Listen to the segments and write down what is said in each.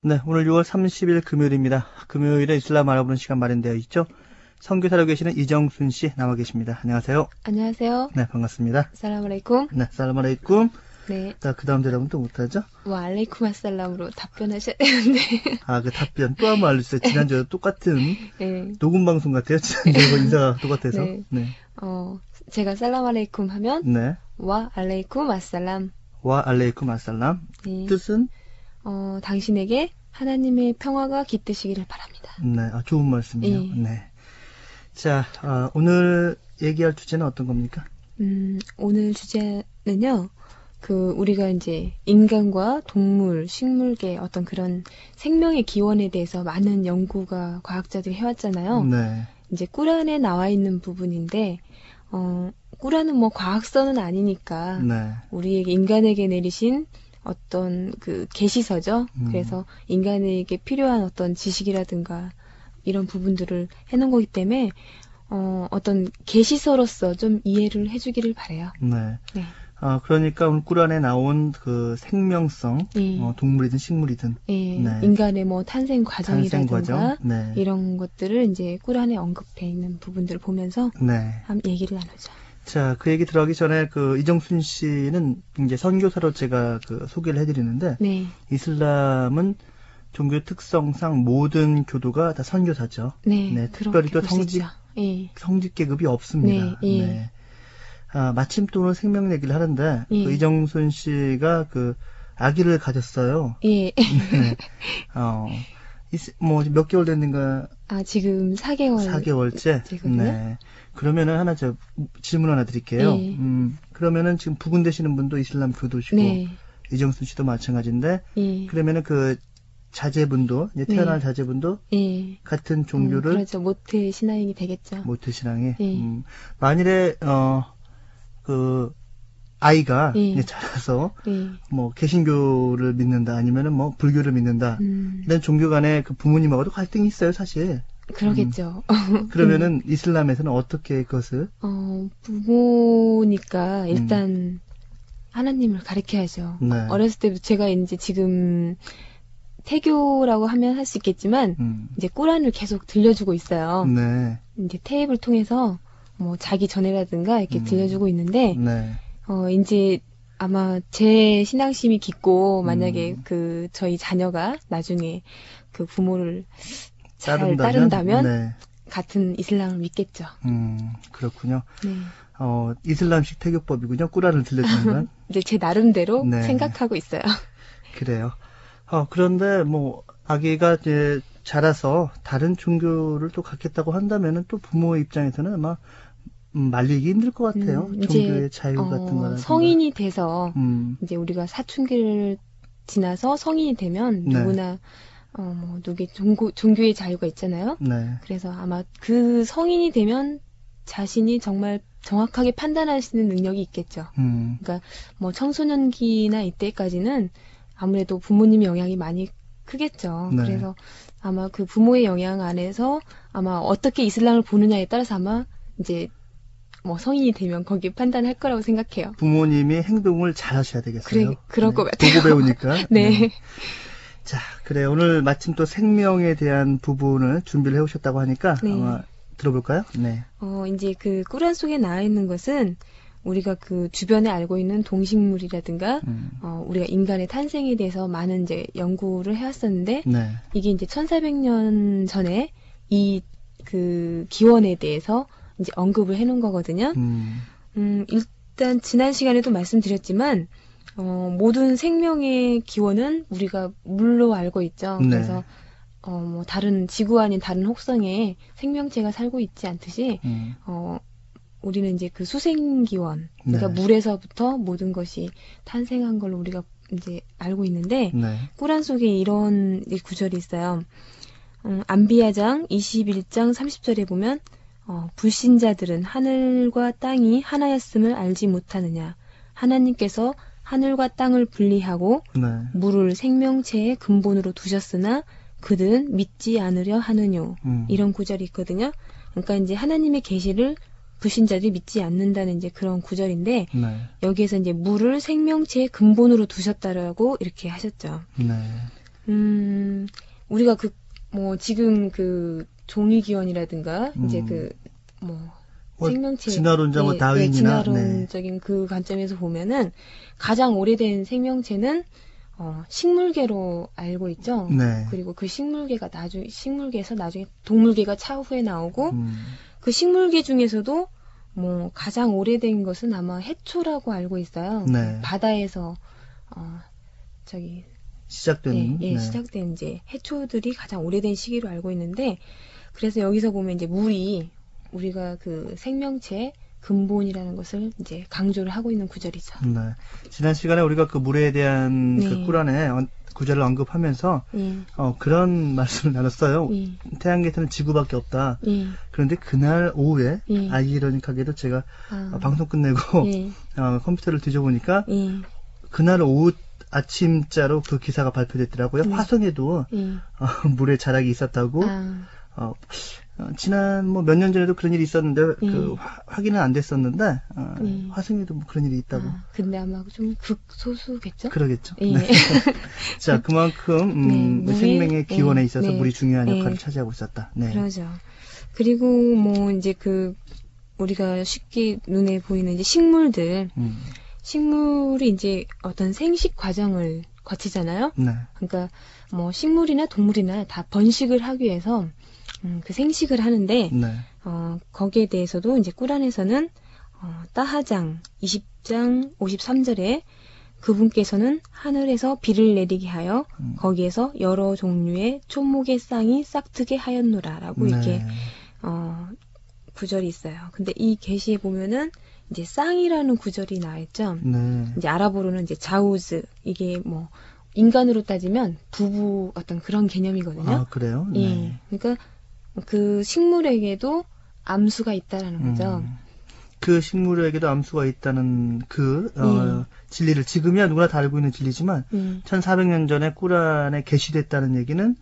네, 오늘 6월 30일 금요일입니다. 금요일에 이슬람 알아보는 시간 마련되어 있죠. 선교사로 계시는 이정순 씨 나와 계십니다. 안녕하세요. 안녕하세요. 네, 반갑습니다. 살람 알레이쿰. 네, 살람 알레이쿰. 네. 자, 그 다음 대답은 또 못하죠? 와, 알레이쿰 아살람으로 답변하셔야 되는데. 아, 그 답변 또 한번 알려주세요. 지난주에 똑같은 네. 녹음 방송 같아요. 지난주에 인사가 똑같아서. 네. 네. 제가 살람 알레이쿰 하면 네. 와 알레이쿰 아살람. 와 알레이쿰 아살람. 네. 뜻은? 당신에게 하나님의 평화가 깃드시기를 바랍니다. 네, 좋은 말씀이에요. 네. 네. 자, 오늘 얘기할 주제는 어떤 겁니까? 오늘 주제는요. 우리가 이제 인간과 동물, 식물계 어떤 그런 생명의 기원에 대해서 많은 연구가 과학자들이 해왔잖아요. 네. 이제 꾸란에 나와 있는 부분인데, 꾸란은 뭐 과학서는 아니니까 네. 우리에게 인간에게 내리신 어떤 그 계시서죠. 그래서 인간에게 필요한 어떤 지식이라든가 이런 부분들을 해놓은 거기 때문에 어떤 계시서로서 좀 이해를 해주기를 바래요. 네. 네. 그러니까 오늘 꾸란에 나온 그 생명성, 동물이든 식물이든, 예, 네. 인간의 뭐 탄생 과정이라든가 과정, 네. 이런 것들을 이제 꾸란에 언급되어 있는 부분들을 보면서 네. 한번 얘기를 나누죠. 자, 그 얘기 들어가기 전에 그 이정순 씨는 이제 선교사로 제가 그 소개를 해드리는데, 네. 이슬람은 종교 특성상 모든 교도가 다 선교사죠. 네. 특별히 또 성직 계급이 없습니다. 네. 예. 네. 마침 또 오늘 생명 얘기를 하는데, 예. 그 이정순 씨가 그 아기를 가졌어요. 예. 네. 몇 개월 됐는가? 지금 4개월째. 네. 그러면은 질문 하나 드릴게요. 예. 그러면은 지금 부근 되시는 분도 이슬람 교도시고, 네. 이정순 씨도 마찬가지인데, 예. 그러면은 그 자제분도, 이제 태어난 자제분도 예. 같은 종교를. 그렇죠. 모태 신앙이 되겠죠. 모태 신앙이. 예. 만일에, 아이가 예. 이제 자라서 예. 뭐 개신교를 믿는다 아니면은 뭐 불교를 믿는다 이런 종교 간에 그 부모님하고도 갈등이 있어요 사실. 그러겠죠. 그러면은 이슬람에서는 어떻게 그것을? 부모니까 일단 하나님을 가르쳐야죠. 네. 어렸을 때부터 제가 이제 지금 태교라고 하면 할 수 있겠지만 이제 꾸란을 계속 들려주고 있어요. 네. 이제 테이프를 통해서 뭐 자기 전에라든가 이렇게 들려주고 있는데 네. 이제 아마 제 신앙심이 깊고 만약에 저희 자녀가 나중에 그 부모를 잘 따른다면 네. 같은 이슬람을 믿겠죠. 그렇군요. 네. 이슬람식 태교법이군요. 꾸란을 들려주는 건. 이제 제 나름대로 네. 생각하고 있어요. 그래요. 그런데 뭐 아기가 이제 자라서 다른 종교를 또 갖겠다고 한다면은 또 부모의 입장에서는 아마 말리기 힘들 것 같아요. 종교의 자유 같은 거나. 성인이 돼서 이제 우리가 사춘기를 지나서 성인이 되면 누구나 누구의 종교의 자유가 있잖아요. 네. 그래서 아마 그 성인이 되면 자신이 정말 정확하게 판단할 수 있는 능력이 있겠죠. 그러니까 뭐 청소년기나 이때까지는 아무래도 부모님의 영향이 많이 크겠죠. 네. 그래서 아마 그 부모의 영향 안에서 아마 어떻게 이슬람을 보느냐에 따라서 아마 이제 뭐 성인이 되면 거기에 판단할 거라고 생각해요. 부모님이 행동을 잘 하셔야 되겠어요. 그럴 것 같아요. 보고 배우니까. 네. 자, 그래. 오늘 마침 또 생명에 대한 부분을 준비를 해오셨다고 하니까 아마 들어볼까요? 네. 이제 그 꾸란 속에 나와 있는 것은 우리가 그 주변에 알고 있는 동식물이라든가 우리가 인간의 탄생에 대해서 많은 이제 연구를 해왔었는데 네. 이게 이제 1400년 전에 이 그 기원에 대해서 이제 언급을 해놓은 거거든요. 일단 지난 시간에도 말씀드렸지만 모든 생명의 기원은 우리가 물로 알고 있죠. 네. 그래서 뭐 다른 지구 아닌 다른 혹성에 생명체가 살고 있지 않듯이 우리는 이제 그 수생기원, 그러니까 네. 물에서부터 모든 것이 탄생한 걸로 우리가 이제 알고 있는데 네. 꾸란 속에 이런 구절이 있어요. 안비야장 21장 30절에 보면 불신자들은 하늘과 땅이 하나였음을 알지 못하느냐. 하나님께서 하늘과 땅을 분리하고 네. 물을 생명체의 근본으로 두셨으나 그들은 믿지 않으려 하느뇨. 이런 구절이 있거든요. 그러니까 이제 하나님의 계시를 불신자들이 믿지 않는다는 이제 그런 구절인데 네. 여기에서 이제 물을 생명체의 근본으로 두셨다라고 이렇게 하셨죠. 네. 우리가 지금 종이 기원이라든가 이제 생명체 진화론자 다윈이나 진화론적인 그 관점에서 보면은 가장 오래된 생명체는 식물계로 알고 있죠. 네. 그리고 그 식물계에서 나중에 동물계가 차후에 나오고 그 식물계 중에서도 가장 오래된 것은 아마 해초라고 알고 있어요. 네. 바다에서 시작된 시작된 이제 해초들이 가장 오래된 시기로 알고 있는데, 그래서 여기서 보면 이제 물이 우리가 그 생명체의 근본이라는 것을 이제 강조를 하고 있는 구절이죠. 네. 지난 시간에 우리가 그 물에 대한 그 꿀안의 구절을 언급하면서 그런 말씀을 나눴어요. 태양계에서는 지구밖에 없다. 그런데 그날 오후에 아이러니하게도 제가 방송 끝내고 컴퓨터를 뒤져보니까 그날 오후 아침자로 그 기사가 발표됐더라고요. 화성에도 물의 자락이 있었다고. 지난 몇 년 전에도 그런 일이 있었는데 확인은 안 됐었는데 화성에도 그런 일이 있다고. 근데 아마 좀 극소수겠죠? 그러겠죠. 네. 자, 그만큼 생명의 기원에 있어서 물이 중요한 역할을 차지하고 있었다. 네. 그러죠. 그리고 이제 우리가 쉽게 눈에 보이는 이제 식물이 이제 어떤 생식 과정을 거치잖아요. 네. 그러니까 식물이나 동물이나 다 번식을 하기 위해서 그 생식을 하는데 거기에 대해서도 이제 꿀안에서는 따하장 20장 53절에 그분께서는 하늘에서 비를 내리게 하여 거기에서 여러 종류의 초목의 쌍이 싹트게 하였노라라고 이렇게 구절이 있어요. 근데 이 계시에 보면은 이제 쌍이라는 구절이 나와 있죠. 이제 아랍어로는 이제 자우즈, 이게 인간으로 따지면 부부 어떤 그런 개념이거든요. 아, 그래요? 네. 그러니까 그 식물에게도 암수가 있다라는 거죠. 그 식물에게도 암수가 있다는 진리를 지금이야 누구나 다 알고 있는 진리지만 1400년 전에 꿀안에 게시됐다는 얘기는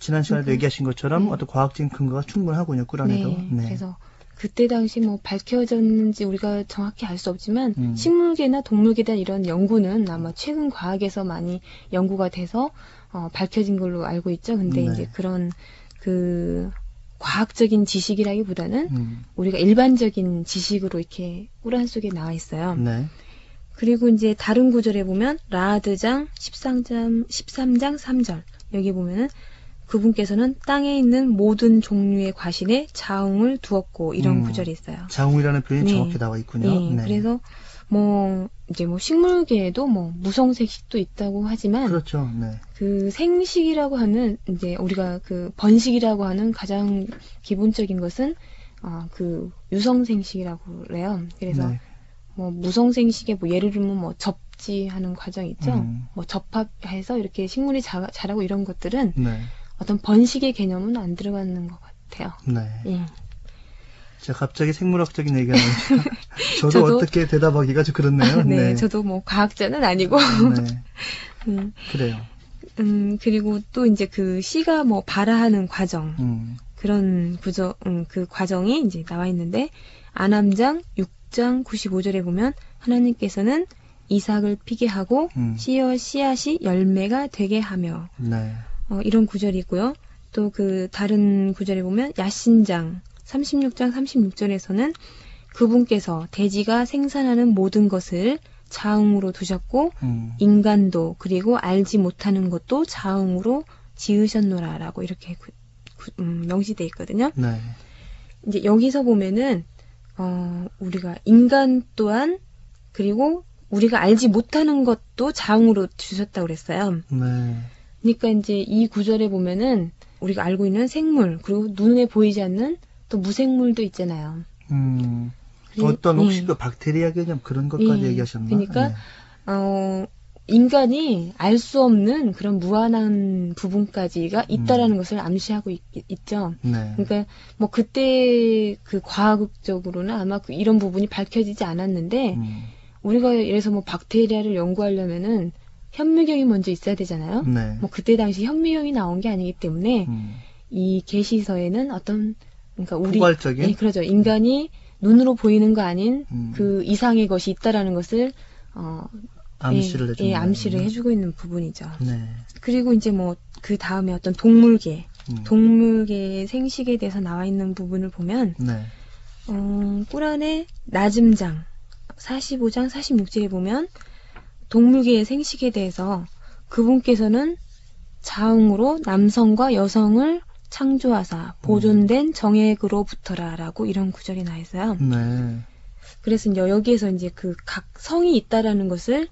지난 시간에도 얘기하신 것처럼 어떤 과학적인 근거가 충분하군요. 꿀안에도. 네. 그래서 그때 당시 밝혀졌는지 우리가 정확히 알 수 없지만 식물계나 동물계에 대한 이런 연구는 아마 최근 과학에서 많이 연구가 돼서 밝혀진 걸로 알고 있죠. 근데 이제 그런 과학적인 지식이라기보다는 우리가 일반적인 지식으로 이렇게 꿀안 속에 나와 있어요. 네. 그리고 이제 다른 구절에 보면 라하드장 13장 3절 여기 보면은 그분께서는 땅에 있는 모든 종류의 과실에 자웅을 두었고 이런 구절이 있어요. 자웅이라는 표현이 정확히 나와 있군요. 네. 그래서 이제 식물계에도 무성생식도 있다고 하지만 그렇죠. 네. 그 생식이라고 하는 이제 우리가 그 번식이라고 하는 가장 기본적인 것은 그 유성생식이라고 그래요. 그래서 무성생식에 예를 들면 접지하는 과정 있죠. 접합해서 이렇게 식물이 자라고 이런 것들은 어떤 번식의 개념은 안 들어가는 것 같아요. 네. 자, 갑자기 생물학적인 얘기가 나오니까 저도 어떻게 대답하기가 좀 그렇네요. 네, 저도 과학자는 아니고. 네. 그래요. 그리고 또 이제 그 씨가 발화하는 과정, 그런 그 과정이 이제 나와 있는데, 아남장 6장 95절에 보면 하나님께서는 이삭을 피게 하고 씨앗이 열매가 되게 하며, 이런 구절이 있고요. 또 그 다른 구절에 보면 야신장 36장 36절에서는 그분께서 대지가 생산하는 모든 것을 자웅으로 두셨고 인간도 그리고 알지 못하는 것도 자웅으로 지으셨노라라고 이렇게 명시되어 있거든요. 이제 여기서 보면은 우리가 인간 또한 그리고 우리가 알지 못하는 것도 자웅으로 주셨다고 그랬어요. 그러니까 이제 이 구절에 보면은 우리가 알고 있는 생물 그리고 눈에 보이지 않는 또 무생물도 있잖아요. 어떤 혹시 그 박테리아 개념 그런 것까지 얘기하셨나? 그러니까 인간이 알 수 없는 그런 무한한 부분까지가 있다라는 것을 암시하고 있죠. 그러니까 그때 그 과학적으로는 아마 이런 부분이 밝혀지지 않았는데 우리가 예를 들어서 박테리아를 연구하려면은 현미경이 먼저 있어야 되잖아요. 그때 당시 현미경이 나온 게 아니기 때문에 이 계시서에는 어떤 그러니까 포괄적인 그렇죠. 인간이 눈으로 보이는 거 아닌 그 이상의 것이 있다라는 것을 암시를 해주는 암시를 해주고 있는 부분이죠. 네. 그리고 이제 뭐 그 다음에 어떤 동물계의 생식에 대해서 나와 있는 부분을 보면 네. 꾸란의 나즘장 45장 46제에 보면 동물계의 생식에 대해서 그분께서는 자웅으로 남성과 여성을 창조하사 보존된 정액으로부터라라고 이런 구절이 나와 있어요. 네. 그래서 이제 여기에서 이제 그 각 성이 있다라는 것을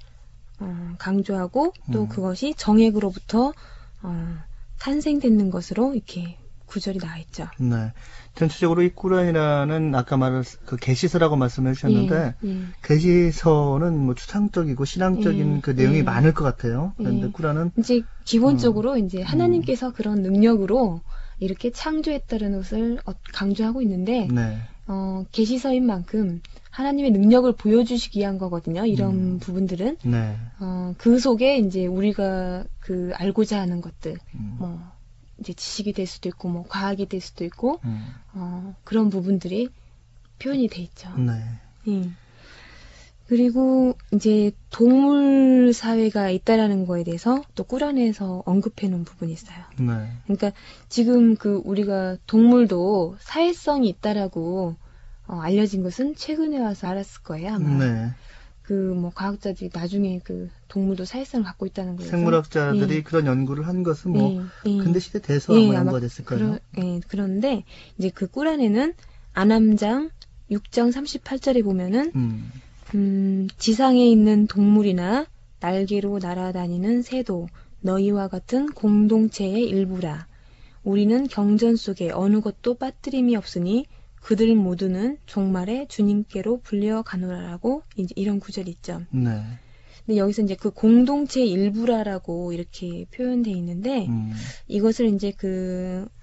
강조하고 또 그것이 정액으로부터 탄생되는 것으로 이렇게 구절이 나와 있죠. 네. 전체적으로 이 꾸란이라는 아까 말한 그 계시서라고 말씀해 주셨는데 계시서는 뭐 추상적이고 신앙적인 그 내용이 많을 것 같아요. 그런데 꾸란은 이제 기본적으로 이제 하나님께서 그런 능력으로 이렇게 창조했다는 것을 강조하고 있는데 네. 계시서인 만큼 하나님의 능력을 보여주시기 위한 거거든요. 이런 부분들은. 네. 그 속에 이제 우리가 그 알고자 하는 것들, 뭐, 이제 지식이 될 수도 있고, 뭐, 과학이 될 수도 있고, 그런 부분들이 표현이 돼 있죠. 네. 그리고 이제 동물 사회가 있다라는 거에 대해서 또 꾸란에서 언급해 놓은 부분이 있어요. 네. 그러니까 지금 그 우리가 동물도 사회성이 있다라고 알려진 것은 최근에 와서 알았을 거예요, 아마. 네. 그 뭐 과학자들이 나중에 그 동물도 사회성을 갖고 있다는 거예요. 생물학자들이 그런 연구를 한 것은 뭐 근대 시대 돼서 아마 연구가 됐을 거예요. 그런데 이제 그 꾸란에는 아남장 6장 38절에 보면은 지상에 있는 동물이나 날개로 날아다니는 새도 너희와 같은 공동체의 일부라. 우리는 경전 속에 어느 것도 빠뜨림이 없으니 그들 모두는 종말에 주님께로 불려가노라라고 이제 이런 구절이 있죠. 네. 근데 여기서 이제 그 공동체의 일부라라고 이렇게 표현돼 있는데 이것을 이제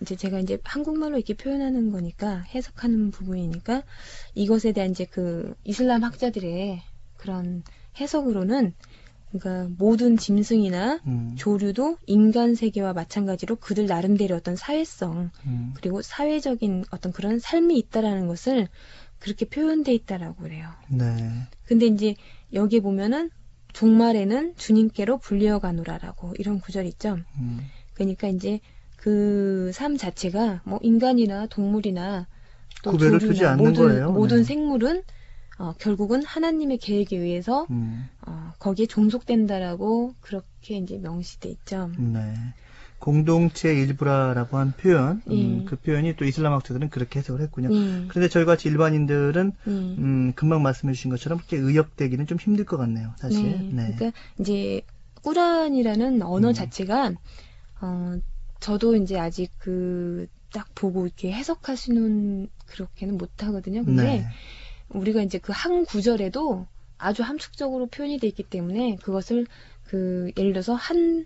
이제 제가 이제 한국말로 이렇게 표현하는 거니까 해석하는 부분이니까 이것에 대한 이제 그 이슬람 학자들의 그런 해석으로는 그러니까 모든 짐승이나 조류도 인간 세계와 마찬가지로 그들 나름대로 어떤 사회성 그리고 사회적인 어떤 그런 삶이 있다라는 것을 그렇게 표현돼 있다라고 그래요. 네. 근데 이제 여기에 보면은 종말에는 주님께로 불려가노라라고 이런 구절이 있죠. 그러니까 이제 그 삶 자체가 뭐 인간이나 동물이나 또 구별을 두지 않는 거예요. 모든 생물은 결국은 하나님의 계획에 의해서 거기에 종속된다라고 그렇게 이제 명시돼 있죠. 네. 공동체 일부라라고 한 표현, 그 표현이 또 이슬람 학자들은 그렇게 해석을 했군요. 그런데 저희 같이 일반인들은 금방 말씀해 주신 것처럼 그렇게 의역되기는 좀 힘들 것 같네요, 사실. 네. 그러니까 이제 꾸란이라는 언어 자체가 저도 이제 아직 딱 보고 이렇게 해석할 수는 그렇게는 못 하거든요. 근데 우리가 이제 그 한 구절에도 아주 함축적으로 표현이 돼 있기 때문에 그것을 예를 들어서 한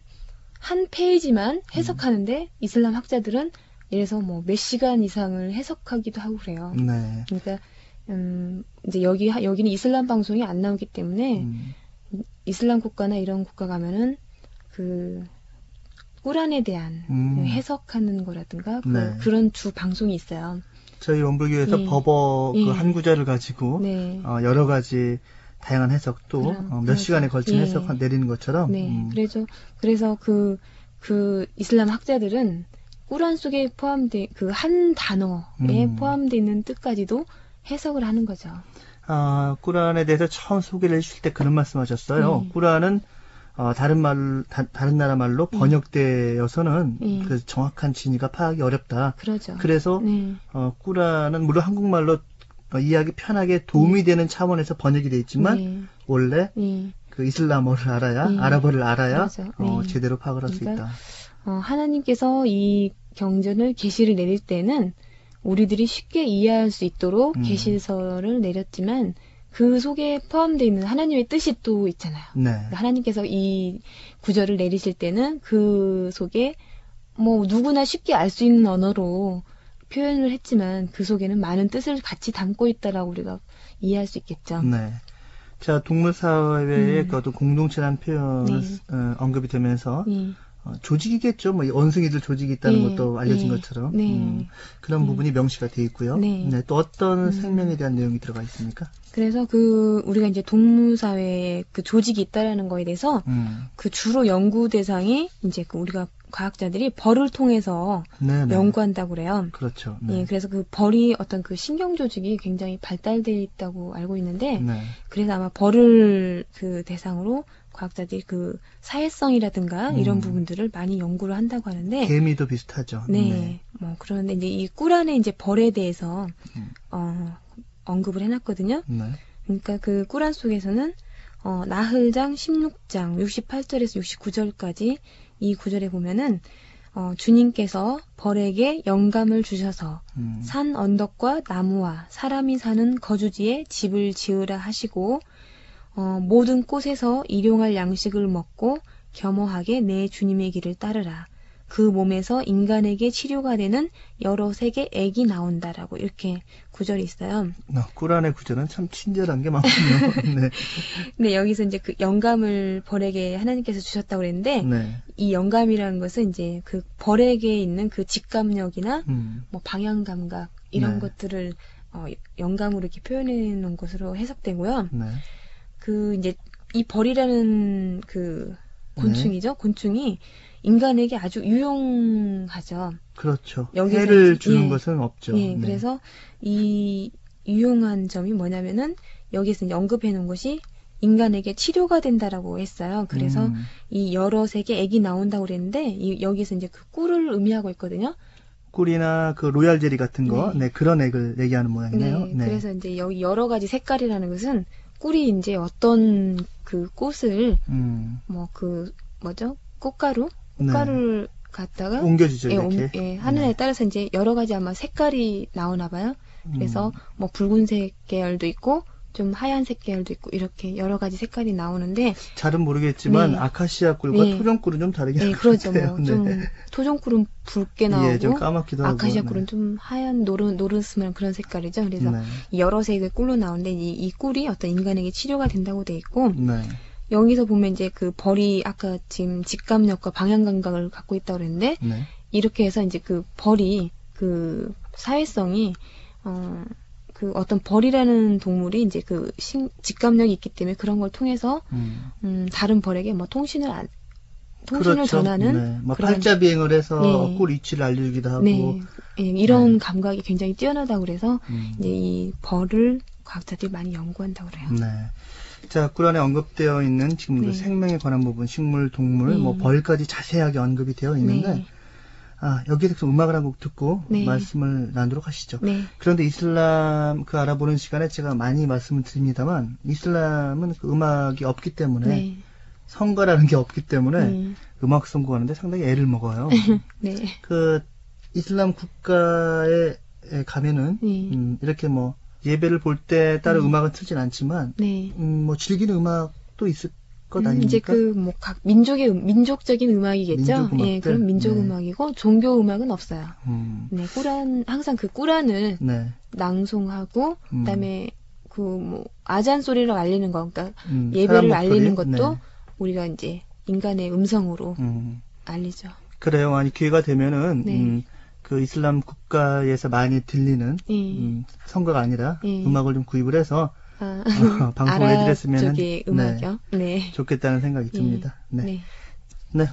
페이지만 해석하는데 이슬람 학자들은 예를 들어서 뭐 몇 시간 이상을 해석하기도 하고 그래요. 네. 그러니까 이제 여기는 이슬람 방송이 안 나오기 때문에 이슬람 국가나 이런 국가 가면은 그 꾸란에 대한 해석하는 거라든가 그런 주 방송이 있어요. 저희 원불교에서 법어 그 한 구절을 가지고 여러 가지 다양한 해석도 몇 시간에 걸친 해석 내리는 것처럼. 그래서 그 이슬람 학자들은 꾸란 속에 포함된 그 한 단어에 포함되어 있는 뜻까지도 해석을 하는 거죠. 꾸란에 대해서 처음 소개를 해주실 때 그런 말씀하셨어요. 꾸란은 다른 나라 말로 번역되어서는 그 정확한 진위가 파악이 어렵다. 그러죠. 그래서 꾸란은 물론 한국말로 이해하기 편하게 도움이 되는 차원에서 번역이 돼 있지만 원래 그 이슬람어를 알아야 아랍어를 알아야 제대로 파악을 할 수 있다. 하나님께서 이 경전을 계시를 내릴 때는 우리들이 쉽게 이해할 수 있도록 계시서를 내렸지만 그 속에 포함되어 있는 하나님의 뜻이 또 있잖아요. 그러니까 하나님께서 이 구절을 내리실 때는 그 속에 뭐 누구나 쉽게 알 수 있는 언어로 표현을 했지만 그 속에는 많은 뜻을 같이 담고 있다라고 우리가 이해할 수 있겠죠. 네. 자, 동물 사회의 그 어떤 공동체라는 표현을 언급이 되면서 조직이겠죠. 뭐 원숭이들 조직이 있다는 네, 것도 알려진 네, 것처럼 네. 그런 부분이 명시가 돼 있고요. 네. 네, 또 어떤 생명에 대한 내용이 들어가 있습니까? 그래서 우리가 이제 동물사회에 그 조직이 있다라는 거에 대해서 그 주로 연구 대상이 이제 우리가 과학자들이 벌을 통해서 네네. 연구한다고 그래요. 그렇죠. 네. 예, 그래서 그 벌이 어떤 그 신경 조직이 굉장히 발달되어 있다고 알고 있는데, 네. 그래서 아마 벌을 그 대상으로 과학자들이 그 사회성이라든가 이런 부분들을 많이 연구를 한다고 하는데, 개미도 비슷하죠. 네. 뭐 그런데 이제 이 꿀 안에 이제 벌에 대해서 언급을 해놨거든요. 네. 그러니까 그 꿀안 속에서는 나흘장 16장 68절에서 69절까지 이 구절에 보면은 주님께서 벌에게 영감을 주셔서 산 언덕과 나무와 사람이 사는 거주지에 집을 지으라 하시고 모든 곳에서 일용할 양식을 먹고 겸허하게 내 주님의 길을 따르라. 그 몸에서 인간에게 치료가 되는 여러 색의 액이 나온다라고 이렇게 구절이 있어요. 꿀 안의 구절은 참 친절한 게 많군요. 네. 근데 여기서 이제 그 영감을 벌에게 하나님께서 주셨다고 그랬는데 네. 이 영감이라는 것은 이제 그 벌에게 있는 그 직감력이나 뭐 방향 감각 이런 네. 것들을 영감으로 이렇게 표현해 놓은 것으로 해석되고요. 네. 그 이제 이 벌이라는 그 곤충이죠. 곤충이 인간에게 아주 유용하죠. 그렇죠. 여기서 해를 이제, 주는 예, 것은 없죠. 예, 네. 그래서 이 유용한 점이 뭐냐면은 여기서 이제 언급해 놓은 것이 인간에게 치료가 된다라고 했어요. 그래서 이 여러 색의 액이 나온다고 그랬는데 여기서 이제 그 꿀을 의미하고 있거든요. 꿀이나 그 로얄 젤리 같은 거, 네. 네, 그런 액을 얘기하는 모양이네요. 네, 그래서 이제 여기 여러 가지 색깔이라는 것은 꿀이 이제 어떤 그 꽃을 뭐 그 뭐죠? 꽃가루를 갖다가 옮겨주죠, 이렇게. 하는 에 따라서 이제 여러 가지 아마 색깔이 나오나 봐요. 그래서 뭐 붉은색 계열도 있고 좀 하얀색 계열도 있고 이렇게 여러 가지 색깔이 나오는데 잘은 모르겠지만 네. 아카시아 꿀과 네. 토종꿀은 좀 다르긴 네, 한 것 그러죠. 같아요. 뭐 좀 토종꿀은 붉게 나오고 예, 좀 까맣기도 하고. 아카시아 꿀은 좀 하얀 노르스름한 그런 색깔이죠. 그래서 네. 여러 색의 꿀로 나오는데 이 꿀이 어떤 인간에게 치료가 된다고 돼 있고 네. 여기서 보면 이제 그 벌이 아까 지금 직감력과 방향 감각을 갖고 있다고 그랬는데 네. 이렇게 해서 이제 그 벌이 그 사회성이 그 어떤 벌이라는 동물이 이제 그 직감력이 있기 때문에 그런 걸 통해서 다른 벌에게 뭐 통신을 그렇죠. 전하는 네. 뭐 팔자 비행을 해서 네. 꿀 위치를 알려주기도 하고. 네. 예, 이런 감각이 굉장히 뛰어나다고 그래서 이제 이 벌을 과학자들이 많이 연구한다고 그래요. 네. 자, 꿀 안에 언급되어 있는 지금 그 생명에 관한 부분, 식물, 동물, 뭐 벌까지 자세하게 언급이 되어 있는데 여기서 음악을 한 곡 듣고 말씀을 나누도록 하시죠. 네. 그런데 이슬람 그 알아보는 시간에 제가 많이 말씀을 드립니다만 이슬람은 그 음악이 없기 때문에 성가라는 게 없기 때문에 음악 선곡하는데 상당히 애를 먹어요. 네. 그 이슬람 국가에 가면은 이렇게 뭐 예배를 볼 때 따로 음악은 틀진 않지만 뭐 즐기는 음악도 있을 것 아닙니까? 이제 그 뭐 각 민족적인 음악이겠죠. 예, 그럼 민족 음악이고 종교 음악은 없어요. 네, 항상 그 꾸란을 낭송하고 그다음에 그 뭐 아잔 소리를 알리는 거, 그러니까 예배를 알리는 것도 우리가 이제 인간의 음성으로 알리죠. 그래요. 아니 기회가 되면은 그 이슬람 국가에서 많이 들리는 성가가 아니라 음악을 좀 구입을 해서 방송을 해드렸으면 음악이요. 좋겠다는 생각이 듭니다. 네,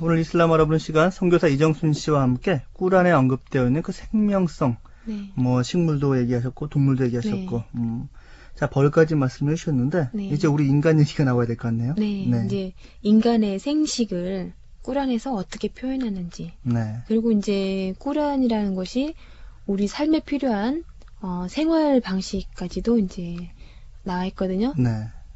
오늘 이슬람 알아보는 시간 선교사 이정순 씨와 함께 꿀안에 언급되어 있는 그 생명성, 뭐 식물도 얘기하셨고 동물도 얘기하셨고 자 벌까지 말씀해 주셨는데 이제 우리 인간 얘기가 나와야 될 것 같네요. 이제 인간의 생식을 꾸란에서 어떻게 표현하는지 그리고 이제 꾸란이라는 것이 우리 삶에 필요한 생활 방식까지도 이제 나와 있거든요.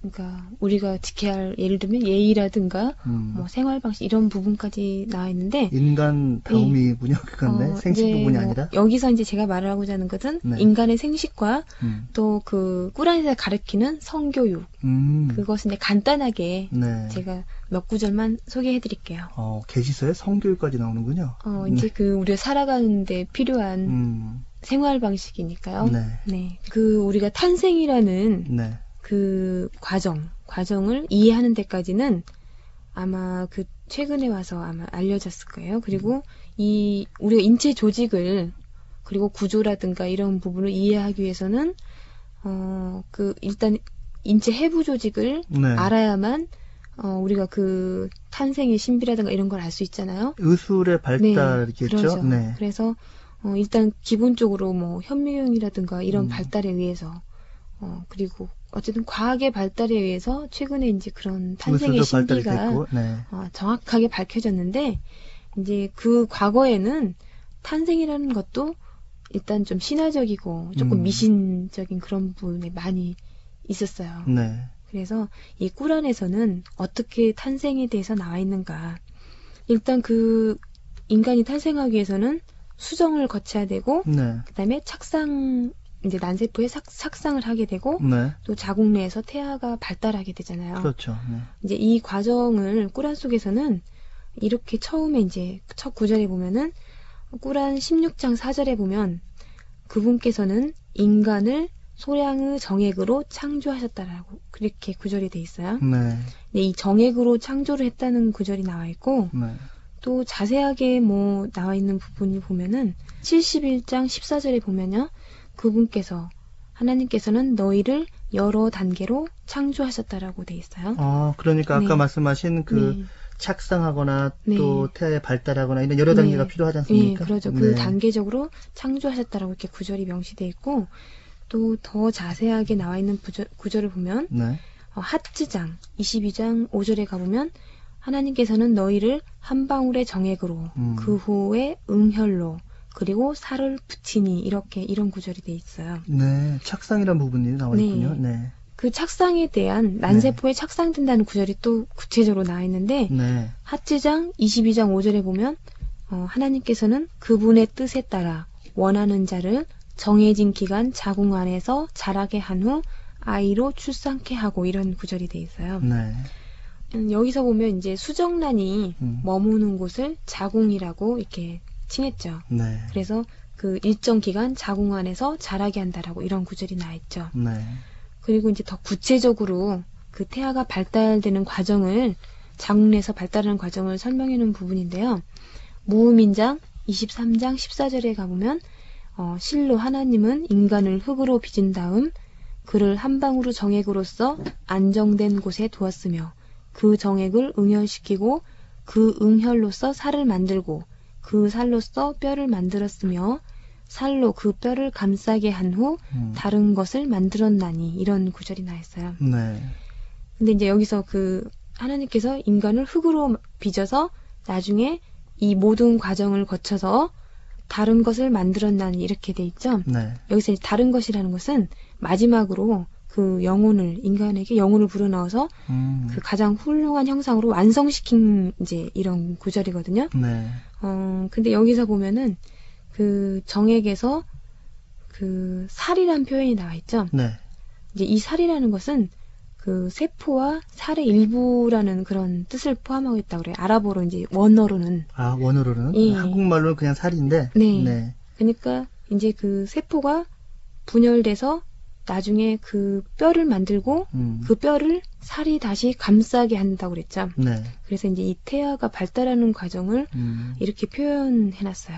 그러니까 우리가 지켜야 할 예를 들면 예의라든가 뭐 생활 방식 이런 부분까지 나와 있는데 인간 다움이군요. 그건데 생식 부분이 아니라 여기서 이제 제가 말하고자 하는 것은 인간의 생식과 또 그 꾸란에서 가르치는 성교육 그것은 이제 간단하게 제가 몇 구절만 소개해 드릴게요. 계시서에 성교육까지 나오는군요. 이제 그 우리가 살아가는데 필요한 생활 방식이니까요. 그 우리가 탄생이라는 그 과정을 이해하는 데까지는 아마 그 최근에 와서 아마 알려졌을 거예요. 그리고 이 우리가 인체 조직을 그리고 구조라든가 이런 부분을 이해하기 위해서는 일단 인체 해부 조직을 네. 알아야만 우리가 그 탄생의 신비라든가 이런 걸 알 수 있잖아요. 의술의 발달이겠죠. 네, 그렇죠. 네. 그래서 일단 기본적으로 뭐 현미경이라든가 이런 발달에 의해서 그리고 어쨌든 과학의 발달에 의해서 최근에 이제 그런 탄생의 신비가 네. 정확하게 밝혀졌는데 이제 그 과거에는 탄생이라는 것도 일단 좀 신화적이고 조금 미신적인 그런 부분이 많이 있었어요. 네. 그래서 이 꾸란에서는 어떻게 탄생에 대해서 나와 있는가. 일단 그 인간이 탄생하기 위해서는 수정을 거쳐야 되고 네. 그다음에 이제 난세포에 착상을 하게 되고 네. 또 자궁 내에서 태아가 발달하게 되잖아요. 그렇죠. 네. 이제 이 과정을 꾸란 속에서는 이렇게 처음에 이제 첫 구절에 보면은 꾸란 16장 4절에 보면 그분께서는 인간을 소량의 정액으로 창조하셨다라고 그렇게 구절이 돼 있어요. 네. 이 정액으로 창조를 했다는 구절이 나와 있고 네. 또 자세하게 뭐 나와 있는 부분을 보면은 71장 14절에 보면요. 그분께서 하나님께서는 너희를 여러 단계로 창조하셨다라고 돼 있어요. 그러니까 아까 네. 말씀하신 그 네. 착상하거나 네. 또 태아에 발달하거나 이런 여러 단계가 필요하지 않습니까? 네, 그렇죠. 네. 그 단계적으로 창조하셨다라고 이렇게 구절이 명시돼 있고 또 더 자세하게 나와 있는 구절을 보면 네. 하츠장 22장 5절에 가보면 하나님께서는 너희를 한 방울의 정액으로 그 후에 응혈로 그리고 살을 붙이니 이런 구절이 돼 있어요. 네, 착상이란 부분이 나와 있군요. 네. 그 착상에 대한 난세포에 착상된다는 구절이 또 구체적으로 나와 있는데 네. 하츠장 22장 5절에 보면 하나님께서는 그분의 뜻에 따라 원하는 자를 정해진 기간 자궁 안에서 자라게 한 후 아이로 출산케 하고 이런 구절이 돼 있어요. 네. 여기서 보면 이제 수정란이 머무는 곳을 자궁이라고 이렇게 칭했죠. 네. 그래서 그 일정 기간 자궁 안에서 자라게 한다라고 이런 구절이 나와 있죠. 네. 그리고 이제 더 구체적으로 그 태아가 발달되는 과정을 자궁 내에서 발달하는 과정을 설명해 놓은 부분인데요. 무음인장 23장 14절에 가보면 실로 하나님은 인간을 흙으로 빚은 다음 그를 한 방울의 정액으로서 안정된 곳에 두었으며 그 정액을 응혈시키고 그 응혈로서 살을 만들고 그 살로서 뼈를 만들었으며 살로 그 뼈를 감싸게 한 후 다른 것을 만들었나니 이런 구절이 나있어요. 네. 근데 이제 여기서 그 하나님께서 인간을 흙으로 빚어서 나중에 이 모든 과정을 거쳐서 다른 것을 만들었나니 이렇게 돼 있죠. 네. 여기서 다른 것이라는 것은 마지막으로 그 인간에게 영혼을 불어넣어서 그 가장 훌륭한 형상으로 완성시킨 이제 이런 구절이거든요. 네. 근데 여기서 보면은 그 정액에서 그 살이란 표현이 나와 있죠. 네. 이제 이 살이라는 것은 그 세포와 살의 일부라는 그런 뜻을 포함하고 있다고 그래요. 아랍어로 이제 원어로는. 원어로는? 예. 한국말로는 그냥 살인데. 네. 네. 그러니까 이제 그 세포가 분열돼서 나중에 그 뼈를 만들고 그 뼈를 살이 다시 감싸게 한다고 그랬죠. 네. 그래서 이제 이 태아가 발달하는 과정을 이렇게 표현해놨어요.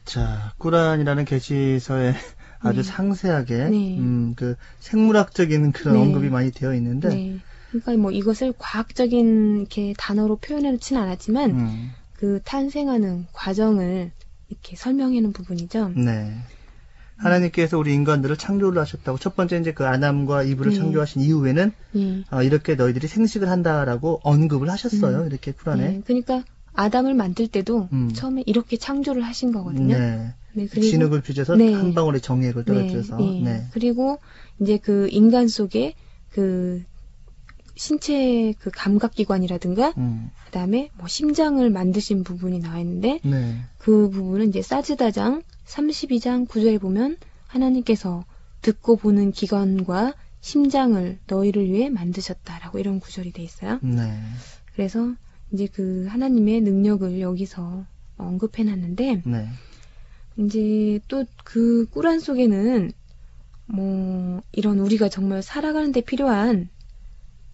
자, 꾸란이라는 계시서에 아주 네. 상세하게 네. 그 생물학적인 그런 네. 언급이 많이 되어 있는데. 네. 그러니까 뭐 이것을 과학적인 이렇게 단어로 표현해놓지는 않았지만 그 탄생하는 과정을 이렇게 설명하는 부분이죠. 네. 하나님께서 우리 인간들을 창조를 하셨다고 첫 번째 이제 그 아담과 이브를 네. 창조하신 이후에는 이렇게 너희들이 생식을 한다라고 언급을 하셨어요. 이렇게 쿠란에. 네. 그러니까 아담을 만들 때도 처음에 이렇게 창조를 하신 거거든요. 네. 네, 그리고 진흙을 빚어서 네. 한 방울의 정액을 떨어뜨려서. 네, 네. 네. 그리고 이제 그 인간 속에 그 신체 그 감각기관이라든가 그다음에 뭐 심장을 만드신 부분이 나와 있는데 네. 그 부분은 이제 사즈다장 32장 9절에 보면 하나님께서 듣고 보는 기관과 심장을 너희를 위해 만드셨다라고 이런 구절이 돼 있어요. 네. 그래서 이제 그 하나님의 능력을 여기서 언급해 놨는데 네. 이제 또 그 꾸란 속에는 뭐 이런 우리가 정말 살아가는 데 필요한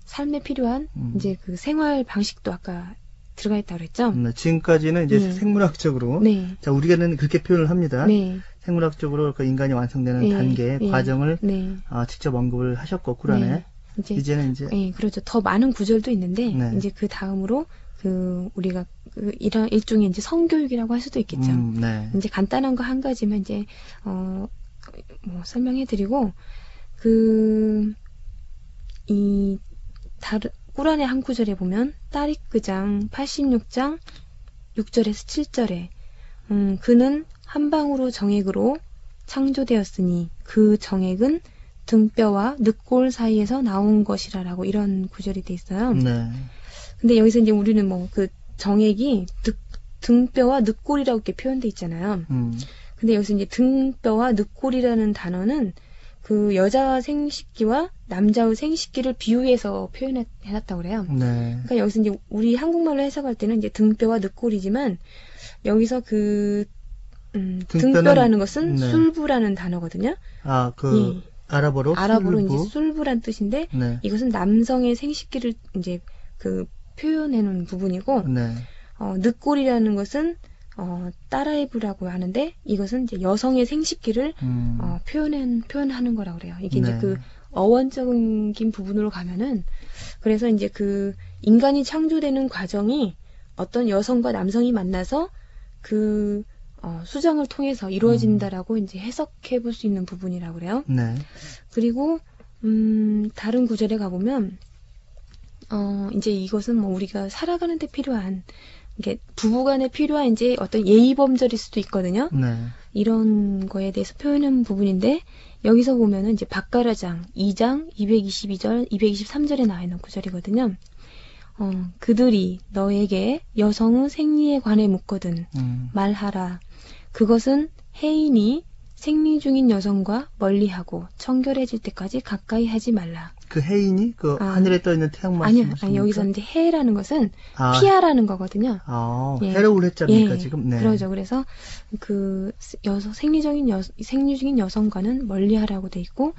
삶에 필요한 이제 그 생활 방식도 아까 들어가 있다고 그랬죠? 지금까지는 이제 생물학적으로 자, 우리가는 그렇게 표현을 합니다. 생물학적으로 그 인간이 완성되는 단계, 과정을 직접 언급을 하셨고 쿠란에 이제는 이제 그렇죠. 더 많은 구절도 있는데 이제 그 다음으로 그 우리가 그 이런 일종의 이제 성교육이라고 할 수도 있겠죠. 이제 간단한 거 한 가지만 이제 뭐 설명해드리고 이 다른 꾸란의 한 구절에 보면 따리크장 86장 6절에서 7절에 그는 한 방울의 정액으로 창조되었으니 그 정액은 등뼈와 늑골 사이에서 나온 것이라라고 이런 구절이 돼 있어요. 근데 여기서 이제 우리는 뭐 그 정액이 등뼈와 늑골이라고 이렇게 표현돼 있잖아요. 근데 여기서 이제 등뼈와 늑골이라는 단어는 그 여자 생식기와 남자의 생식기를 비유해서 표현해놨다고 그래요. 그러니까 여기서 이제 우리 한국말로 해석할 때는 이제 등뼈와 늑골이지만 여기서 그 등뼈라는 것은 술부라는 단어거든요. 아랍어로 술부. 이제 술부란 뜻인데 이것은 남성의 생식기를 이제 그 표현해놓은 부분이고 늑골이라는 것은 따라이브라고 하는데 이것은 이제 여성의 생식기를 표현하는 거라고 그래요. 이게 이제 그 어원적인 부분으로 가면은 그래서 이제 그 인간이 창조되는 과정이 어떤 여성과 남성이 만나서 그 수정을 통해서 이루어진다라고 이제 해석해 볼 수 있는 부분이라고 그래요. 그리고 다른 구절에 가보면 이제 이것은 뭐 우리가 살아가는 데 필요한 이게 부부간에 필요한 이제 어떤 예의 범절일 수도 있거든요. 이런 거에 대해서 표현한 부분인데 여기서 보면은 이제 박가라장 2장 222절 223절에 나와 있는 구절이거든요. 그들이 너에게 여성의 생리에 관해 묻거든 말하라. 그것은 해인이 생리 중인 여성과 멀리하고 청결해질 때까지 가까이 하지 말라. 그 해인이 그 하늘에 떠 있는 태양 아니요, 여기서 이제 해라는 것은 피하라는 거거든요. 해로 올했잖습니까 지금. 그러죠. 그래서 그 생리 중인 여성과는 멀리하라고 돼 있고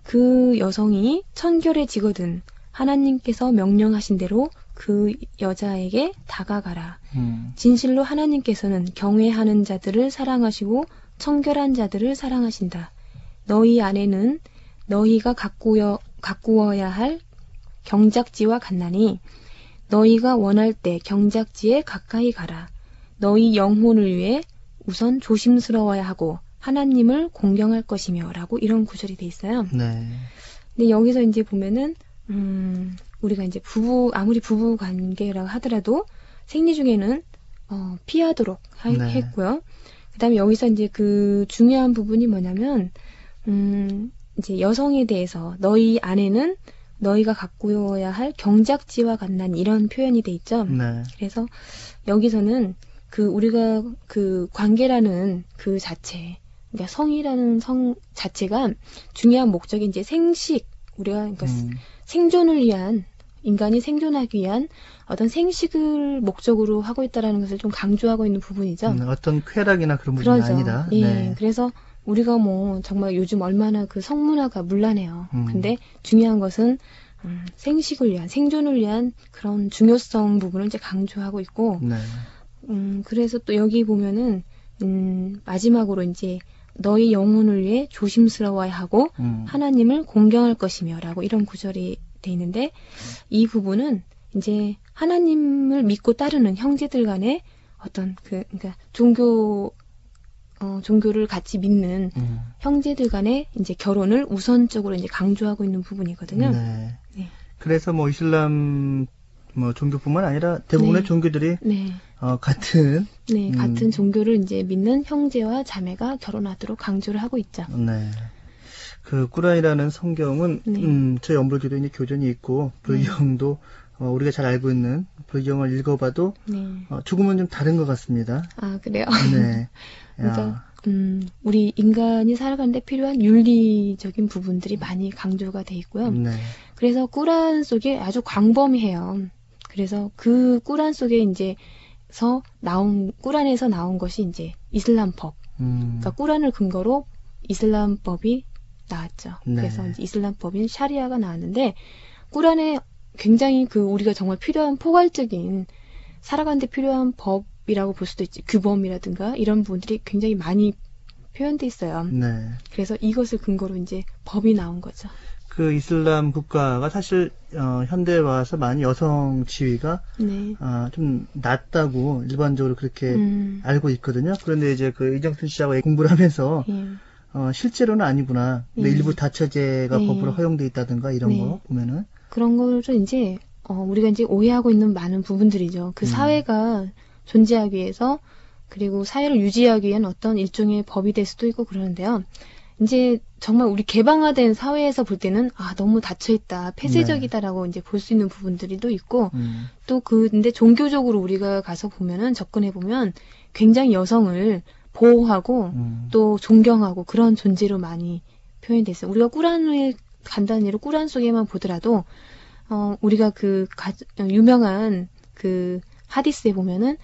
그 여성이 청결해지거든 하나님께서 명령하신 대로 그 여자에게 다가가라. 진실로 하나님께서는 경외하는 자들을 사랑하시고 청결한 자들을 사랑하신다. 너희 안에는 너희가 가꾸어야 할 경작지와 같나니 너희가 원할 때 경작지에 가까이 가라. 너희 영혼을 위해 우선 조심스러워야 하고 하나님을 공경할 것이며 라고 이런 구절이 돼 있어요. 근데 여기서 이제 보면은 우리가 이제 아무리 부부 관계라고 하더라도 생리 중에는 피하도록 했고요. 그다음에 여기서 이제 그 중요한 부분이 뭐냐면 이제 여성에 대해서 너희 안에는 너희가 가꾸어야 할 경작지와 같난 이런 표현이 돼 있죠. 그래서 여기서는 그 우리가 그 관계라는 그 자체, 그러니까 성이라는 성 자체가 중요한 목적이 이제 우리가 그러니까 생존을 위한 인간이 생존하기 위한 어떤 생식을 목적으로 하고 있다라는 것을 좀 강조하고 있는 부분이죠. 어떤 쾌락이나 그런 부분이 아니다. 그래서 우리가 뭐 정말 요즘 얼마나 그 성문화가 문란해요. 근데 중요한 것은 생식을 위한 생존을 위한 그런 중요성 부분을 이제 강조하고 있고, 그래서 또 여기 보면은 마지막으로 이제 너희 영혼을 위해 조심스러워야 하고 하나님을 공경할 것이며라고 이런 구절이 돼 있는데 이 부분은 이제 하나님을 믿고 따르는 형제들 간의 어떤 그러니까 종교를 같이 믿는 형제들 간의 이제 결혼을 우선적으로 이제 강조하고 있는 부분이거든요. 그래서 뭐 이슬람 종교뿐만 아니라 대부분의 종교들이 같은 같은 종교를 이제 믿는 형제와 자매가 결혼하도록 강조를 하고 있죠. 그 꾸란이라는 성경은 저희 엄불교도 교전이 있고 불경도 우리가 잘 알고 있는 불경을 읽어봐도 조금은 좀 다른 것 같습니다. 아 그래요? 그러니까 우리 인간이 살아가는데 필요한 윤리적인 부분들이 많이 강조가 돼 있고요. 그래서 꾸란 속에 아주 광범위해요. 그래서 그 꾸란 속에 꾸란에서 나온 것이 이제 이슬람법. 그러니까 꾸란을 근거로 이슬람법이 나왔죠. 그래서 이제 이슬람법인 샤리아가 나왔는데 꾸란에 굉장히 우리가 정말 필요한 포괄적인 살아가는데 필요한 법이라고 볼 수도 있지. 규범이라든가 이런 부분들이 굉장히 많이 표현돼 있어요. 네. 그래서 이것을 근거로 이제 법이 나온 거죠. 그 이슬람 국가가 사실 현대에 와서 많이 여성 지위가 네. 좀 낮다고 일반적으로 그렇게 알고 있거든요. 그런데 이제 그 이정순 씨하고 공부를 하면서 예. 실제로는 아니구나. 근데 예. 일부 다처제가 예. 법으로 허용돼 있다든가 이런 네. 거 보면은 그런 거를 이제 우리가 이제 오해하고 있는 많은 부분들이죠. 그 사회가 존재하기 위해서 그리고 사회를 유지하기 위한 어떤 일종의 법이 될 수도 있고 그러는데요. 이제 정말 우리 개방화된 사회에서 볼 때는 너무 닫혀있다, 폐쇄적이다라고 네. 이제 볼 수 있는 부분들이 또 있고 또 근데 종교적으로 우리가 가서 보면은 접근해 보면 굉장히 여성을 보호하고 또 존경하고 그런 존재로 많이 표현됐어요. 우리가 꾸란을 간단히 예로 꾸란 속에만 보더라도 우리가 유명한 그 하디스에 보면은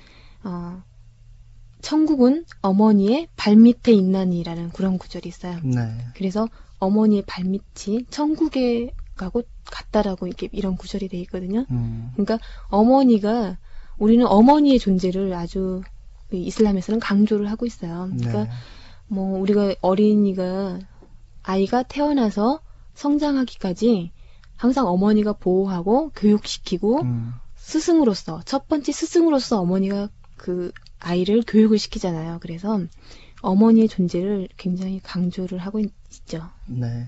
천국은 어머니의 발밑에 있나니라는 그런 구절이 있어요. 네. 그래서 어머니의 발밑이 천국에 같다라고 이런 구절이 돼 있거든요. 그러니까 우리는 어머니의 존재를 아주 이슬람에서는 강조를 하고 있어요. 그러니까 네. 우리가 아이가 태어나서 성장하기까지 항상 어머니가 보호하고 교육시키고 첫 번째 스승으로서 어머니가 그 아이를 교육을 시키잖아요. 그래서 어머니의 존재를 굉장히 강조를 하고 있죠. 네.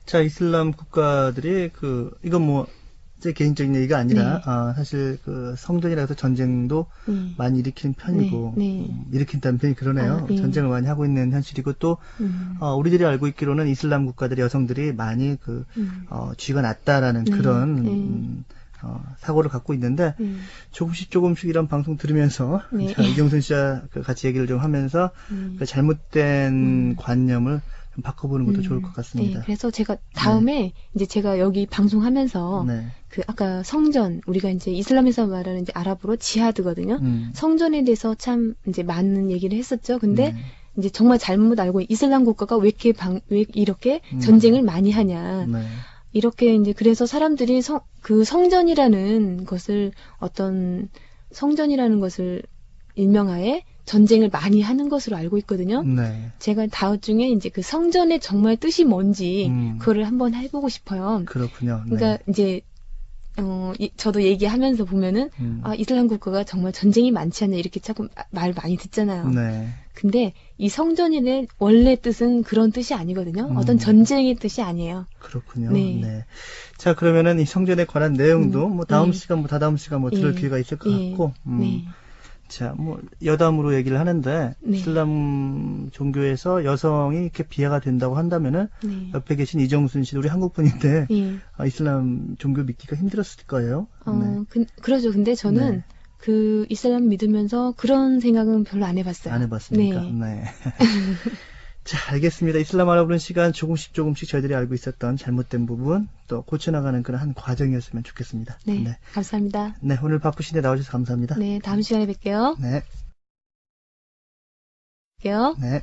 자, 이슬람 국가들이 이건 제 개인적인 얘기가 아니라 네. 사실 성전이라 해서 전쟁도 많이 일으키는 편이고 일으킨다는 편이 그러네요. 전쟁을 많이 하고 있는 현실이고 또 우리들이 알고 있기로는 이슬람 국가들의 여성들이 많이 지위가 낮다라는 그런 사고를 갖고 있는데 조금씩 이런 방송 들으면서 자, 이정순 씨와 같이 얘기를 좀 하면서 잘못된 관념을 좀 바꿔보는 것도 좋을 것 같습니다. 네, 그래서 제가 다음에 이제 제가 여기 방송하면서 아까 성전 우리가 이제 이슬람에서 말하는 이제 아랍어로 지하드거든요. 성전에 대해서 참 이제 많은 얘기를 했었죠. 근데 이제 정말 잘못 알고 이슬람 국가가 왜 이렇게 전쟁을 많이 하냐. 이렇게 이제 그래서 사람들이 성전이라는 것을 일명하에 전쟁을 많이 하는 것으로 알고 있거든요. 네. 제가 다음 중에 이제 그 성전의 정말 뜻이 뭔지 그거를 한번 해보고 싶어요. 그렇군요. 네. 그러니까 이제 저도 얘기하면서 보면은 이슬람 국가가 정말 전쟁이 많지 않냐 이렇게 자꾸 말 많이 듣잖아요. 네. 근데 이 성전의 원래 뜻은 그런 뜻이 아니거든요. 어떤 전쟁의 뜻이 아니에요. 그렇군요. 네. 자, 그러면은 이 성전에 관한 내용도 다음 시간, 다다음 시간 들을 기회가 있을 것 같고. 자, 여담으로 얘기를 하는데 이슬람 종교에서 여성이 이렇게 비하가 된다고 한다면은 옆에 계신 이정순 씨, 우리 한국 분인데 이슬람 종교 믿기가 힘들었을 거예요. 그러죠. 근데 저는 그 이슬람 믿으면서 그런 생각은 별로 안 해봤어요. 안 해봤습니까? 네. 자, 알겠습니다. 이슬람 알아보는 시간 조금씩 저희들이 알고 있었던 잘못된 부분 또 고쳐나가는 그런 한 과정이었으면 좋겠습니다. 네. 감사합니다. 네, 오늘 바쁘신데 나와주셔서 감사합니다. 네, 다음 시간에 뵐게요. 네. 뵐게요. 네.